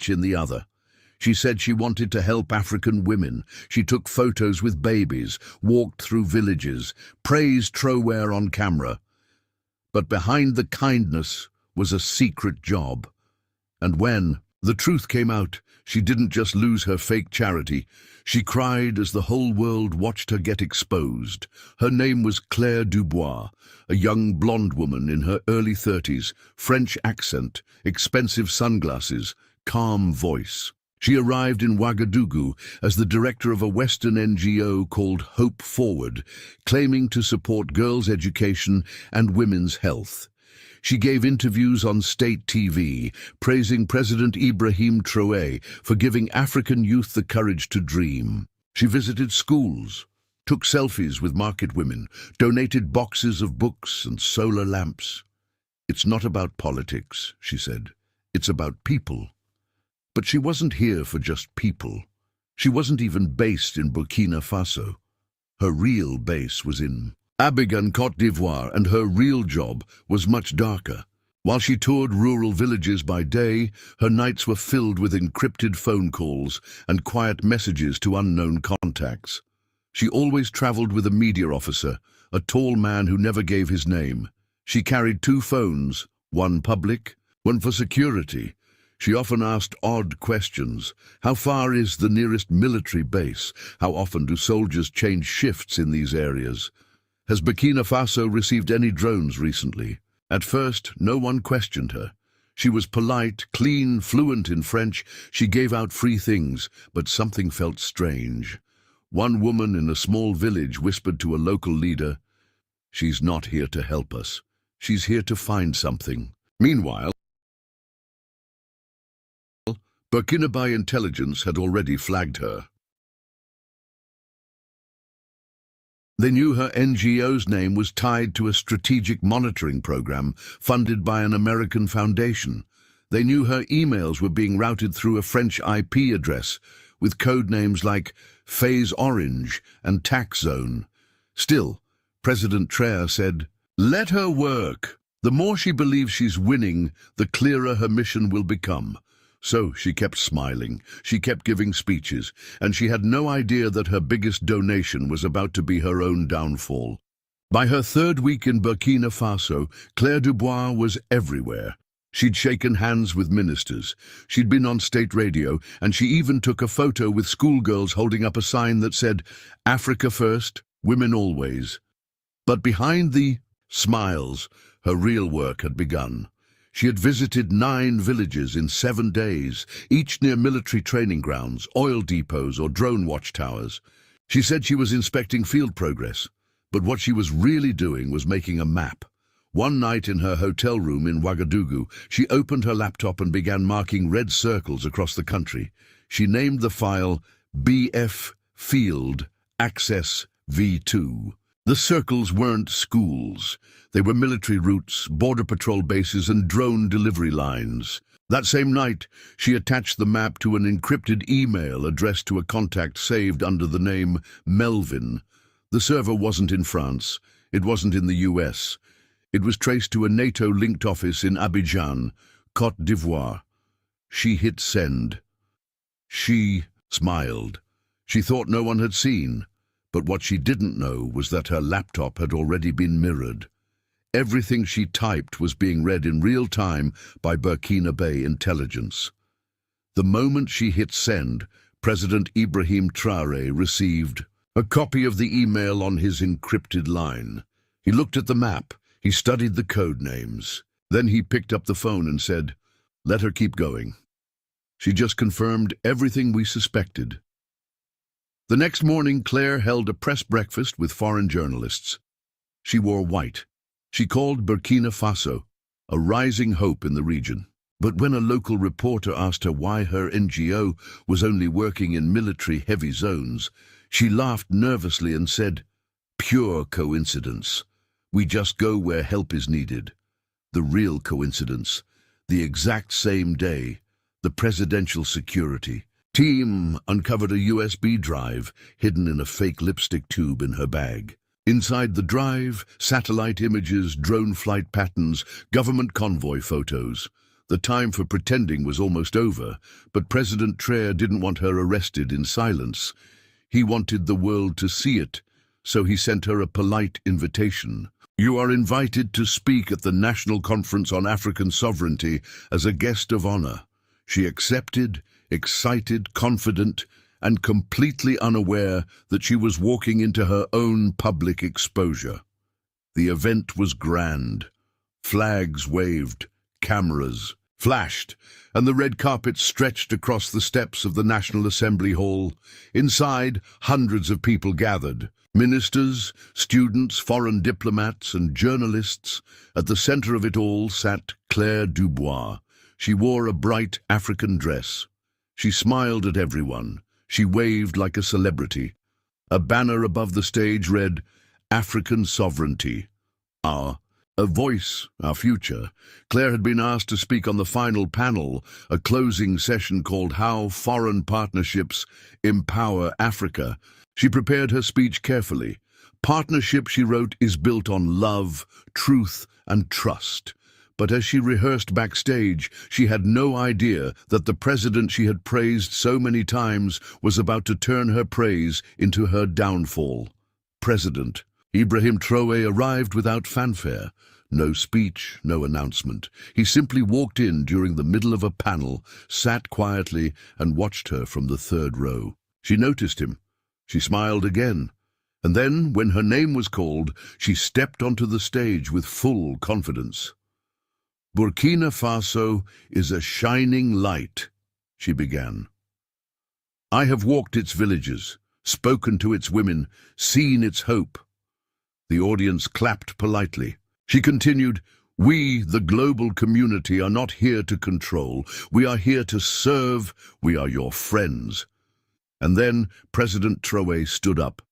French in the other. She said she wanted to help African women. She took photos with babies, walked through villages, praised Traore on camera. But behind the kindness was a secret job. And when the truth came out, she didn't just lose her fake charity. She cried as the whole world watched her get exposed. Her name was Claire Dubois, a young blonde woman in her early 30s, French accent, expensive sunglasses, calm voice. She arrived in Ouagadougou as the director of a Western NGO called Hope Forward, claiming to support girls' education and women's health. She gave interviews on state TV, praising President Ibrahim Traore for giving African youth the courage to dream. She visited schools, took selfies with market women, donated boxes of books and solar lamps. "It's not about politics," she said. "It's about people." But she wasn't here for just people. She wasn't even based in Burkina Faso. Her real base was in Abidjan, Côte d'Ivoire, and her real job was much darker. While she toured rural villages by day, her nights were filled with encrypted phone calls and quiet messages to unknown contacts. She always traveled with a media officer, a tall man who never gave his name. She carried 2 phones, one public, one for security. She often asked odd questions. How far is the nearest military base? How often do soldiers change shifts in these areas? Has Burkina Faso received any drones recently? At first, no one questioned her. She was polite, clean, fluent in French. She gave out free things, but something felt strange. One woman in a small village whispered to a local leader, "She's not here to help us. She's here to find something." Meanwhile, Burkinabe intelligence had already flagged her. They knew her NGO's name was tied to a strategic monitoring program funded by an American foundation. They knew her emails were being routed through a French IP address with code names like Phase Orange and Tax Zone. Still, President Traore said, "Let her work. The more she believes she's winning, the clearer her mission will become." So she kept smiling, she kept giving speeches, and she had no idea that her biggest donation was about to be her own downfall. By her 3rd week in Burkina Faso, Claire Dubois was everywhere. She'd shaken hands with ministers, she'd been on state radio, and she even took a photo with schoolgirls holding up a sign that said, "Africa first, women always." But behind the smiles, her real work had begun. She had visited 9 villages in 7 days, each near military training grounds, oil depots, or drone watchtowers. She said she was inspecting field progress, but what she was really doing was making a map. One night in her hotel room in Ouagadougou, she opened her laptop and began marking red circles across the country. She named the file BF Field Access V2. The circles weren't schools. They were military routes, border patrol bases, and drone delivery lines. That same night, she attached the map to an encrypted email addressed to a contact saved under the name Melvin. The server wasn't in France. It wasn't in the US. It was traced to a NATO-linked office in Abidjan, Côte d'Ivoire. She hit send. She smiled. She thought no one had seen. But what she didn't know was that her laptop had already been mirrored. Everything she typed was being read in real time by Burkinabe intelligence. The moment she hit send, President Ibrahim Traore received a copy of the email on his encrypted line. He looked at the map, he studied the code names. Then he picked up the phone and said, "Let her keep going. She just confirmed everything we suspected." The next morning, Claire held a press breakfast with foreign journalists. She wore white. She called Burkina Faso a rising hope in the region. But when a local reporter asked her why her NGO was only working in military-heavy zones, she laughed nervously and said, "Pure coincidence. We just go where help is needed." The real coincidence, the exact same day, the presidential security team uncovered a USB drive hidden in a fake lipstick tube in her bag. Inside the drive, satellite images, drone flight patterns, government convoy photos. The time for pretending was almost over, but President Traore didn't want her arrested in silence. He wanted the world to see it, so he sent her a polite invitation. "You are invited to speak at the National Conference on African Sovereignty as a guest of honor." She accepted, excited, confident, and completely unaware that she was walking into her own public exposure. The event was grand. Flags waved, cameras flashed, and the red carpet stretched across the steps of the National Assembly Hall. Inside, hundreds of people gathered. Ministers, students, foreign diplomats, and journalists. At the center of it all sat Claire Dubois. She wore a bright African dress. She smiled at everyone. She waved like a celebrity. A banner above the stage read, "African Sovereignty. A voice, our future." Claire had been asked to speak on the final panel, a closing session called How Foreign Partnerships Empower Africa. She prepared her speech carefully. Partnership, she wrote, is built on love, truth, and trust. But as she rehearsed backstage, she had no idea that the president she had praised so many times was about to turn her praise into her downfall. President Ibrahim Traore arrived without fanfare. No speech, no announcement. He simply walked in during the middle of a panel, sat quietly, and watched her from the third row. She noticed him. She smiled again. And then, when her name was called, she stepped onto the stage with full confidence. "Burkina Faso is a shining light," she began. "I have walked its villages, spoken to its women, seen its hope." The audience clapped politely. She continued, "We, the global community, are not here to control. We are here to serve. We are your friends." And then President Traore stood up.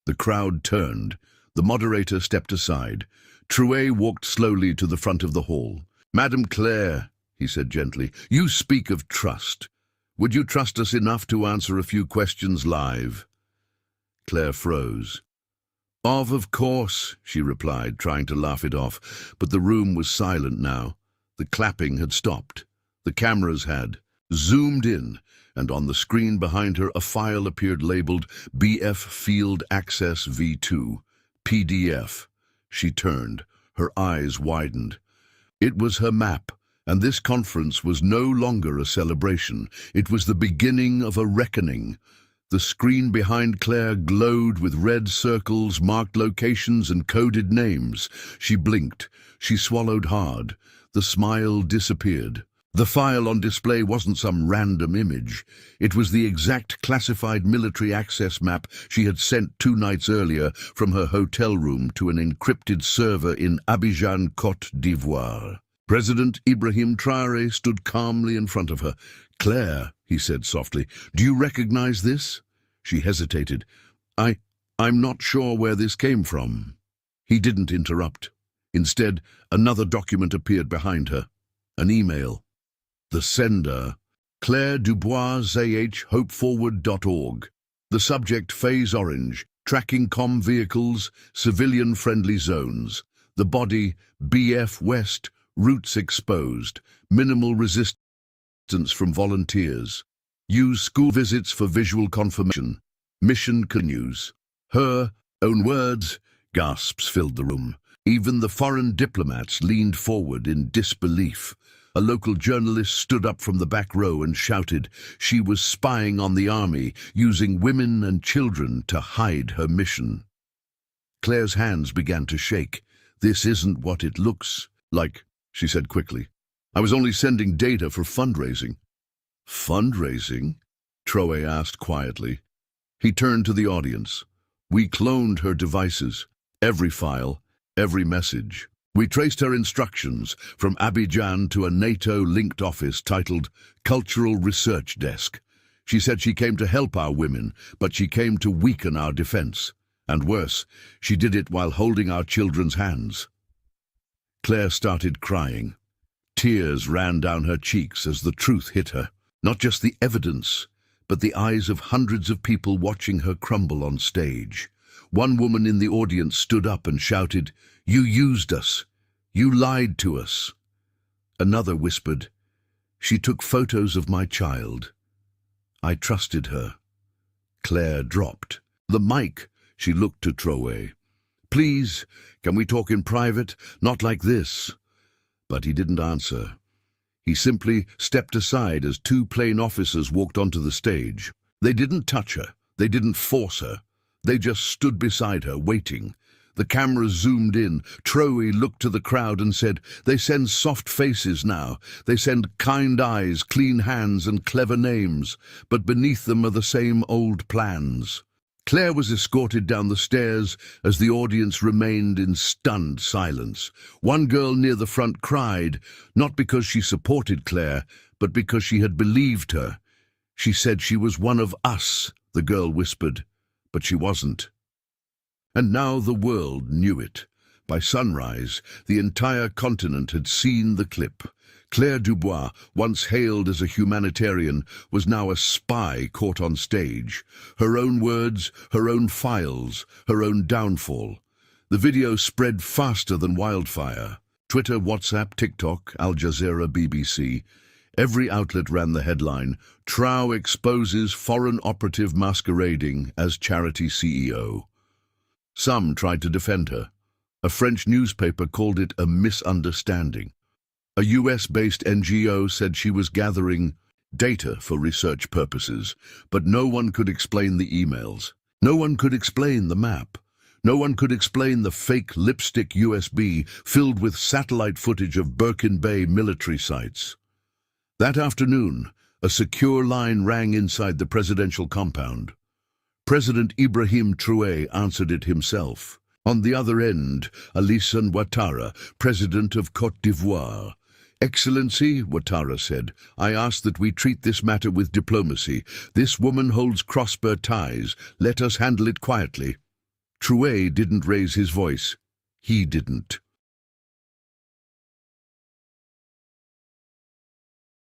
The crowd turned. The moderator stepped aside. Traore walked slowly to the front of the hall. "Madam Claire," he said gently, "you speak of trust. Would you trust us enough to answer a few questions live?" Claire froze. Of course," she replied, trying to laugh it off, but the room was silent now. The clapping had stopped. The cameras had zoomed in, and on the screen behind her a file appeared labeled BF Field Access V2, PDF. She turned. Her eyes widened. It was her map, and this conference was no longer a celebration. It was the beginning of a reckoning. The screen behind Claire glowed with red circles, marked locations, and coded names. She blinked. She swallowed hard. The smile disappeared. The file on display wasn't some random image. It was the exact classified military access map she had sent 2 nights earlier from her hotel room to an encrypted server in Abidjan, Côte d'Ivoire. President Ibrahim Traore stood calmly in front of her. "Claire," he said softly, "do you recognize this?" She hesitated. I'm not sure where this came from." He didn't interrupt. Instead, another document appeared behind her. An email. The sender, Claire Dubois, hopeforward.org. The subject, Phase Orange, tracking comm vehicles, civilian-friendly zones. The body, BF West, routes exposed, minimal resistance from volunteers. Use school visits for visual confirmation. Mission continues. Her own words. Gasps filled the room. Even the foreign diplomats leaned forward in disbelief. A local journalist stood up from the back row and shouted she was spying on the army, using women and children to hide her mission. Claire's hands began to shake. "This isn't what it looks like," she said quickly. "I was only sending data for fundraising." "Fundraising?" Traore asked quietly. He turned to the audience. "We cloned her devices, every file, every message. We traced her instructions from Abidjan to a NATO-linked office titled Cultural Research Desk. She said she came to help our women, but she came to weaken our defense. And worse, she did it while holding our children's hands." Claire started crying. Tears ran down her cheeks as the truth hit her. Not just the evidence, but the eyes of hundreds of people watching her crumble on stage. One woman in the audience stood up and shouted, "You used us. You lied to us." Another whispered, She took photos of my child. I trusted her. Claire dropped the mic. She looked to Traore. Please, can we talk in private? Not like this. But he didn't answer. He simply stepped aside as two plain officers walked onto the stage. They didn't touch her. They didn't force her. They just stood beside her, waiting. The camera zoomed in. Traore looked to the crowd and said, "They send soft faces now. They send kind eyes, clean hands and clever names. But beneath them are the same old plans." Claire was escorted down the stairs as the audience remained in stunned silence. One girl near the front cried, not because she supported Claire, but because she had believed her. She said she was one of us, the girl whispered, but she wasn't. And now the world knew it. By sunrise, the entire continent had seen the clip. Claire Dubois, once hailed as a humanitarian, was now a spy caught on stage. Her own words, her own files, her own downfall. The video spread faster than wildfire. Twitter, WhatsApp, TikTok, Al Jazeera, BBC. Every outlet ran the headline, "Traore exposes foreign operative masquerading as charity CEO." Some tried to defend her. A French newspaper called it a misunderstanding. A US-based NGO said she was gathering data for research purposes, but no one could explain the emails. No one could explain the map. No one could explain the fake lipstick USB filled with satellite footage of Burkina military sites. That afternoon, a secure line rang inside the presidential compound. President Ibrahim Traore answered it himself. On the other end, Alassane Ouattara, President of Côte d'Ivoire. "Excellency," Ouattara said, "I ask that we treat this matter with diplomacy. This woman holds crossbar ties. Let us handle it quietly." Traore didn't raise his voice. He didn't.